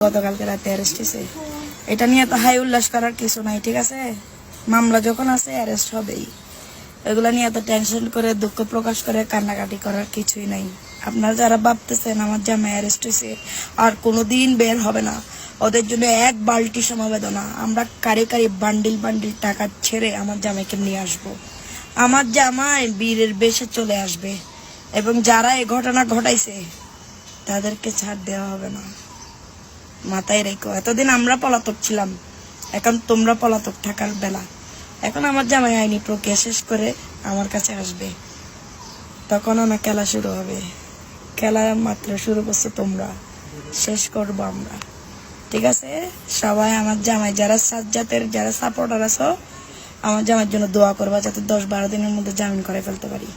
গতকালকে রাতে অ্যারেস্ট হয়েছে। এটা নিয়ে তো হাই উল্লাস করার কিছু নাই, ঠিক আছে? মামলা যখন আছে অ্যারেস্ট হবেই। এগুলা নিয়ে এত টেনশন করে দুঃখ প্রকাশ করে কান্নাকাটি করার কিছুই নাই। আপনারা যারা ভাবতেছেন আমার জামাই অ্যারেস্ট হয়েছে আর কোনোদিন বের হবে না, ওদের জন্য এক বালতি সমবেদনা। আমরা কারি কারি বান্ডিল বান্ডিল টাকা ছেড়ে আমার জামাইকে নিয়ে আসবো। আমার জামাই বীরের বেশে চলে আসবে এবং যারা এই ঘটনা ঘটাইছে তাদেরকে ছাড় দেওয়া হবে না। মাথায় রেখো, এতদিন আমরা পলাতক ছিলাম, এখন তোমরা পলাতক থাকার বেলা। এখন আমার জামাই আইনি প্রক্রিয়া শেষ করে আমার কাছে আসবে, তখন না খেলা শুরু হবে। খেলা মাত্র শুরু করছো তোমরা, শেষ করবো আমরা, ঠিক আছে? সবাই আমার জামাই যারা সাজ্জাতের যারা সাপোর্টার আছো, আমার জামাইয়ের জন্য দোয়া করবা যাতে 10-12 দিনের মধ্যে জামিন করে ফেলতে পারি।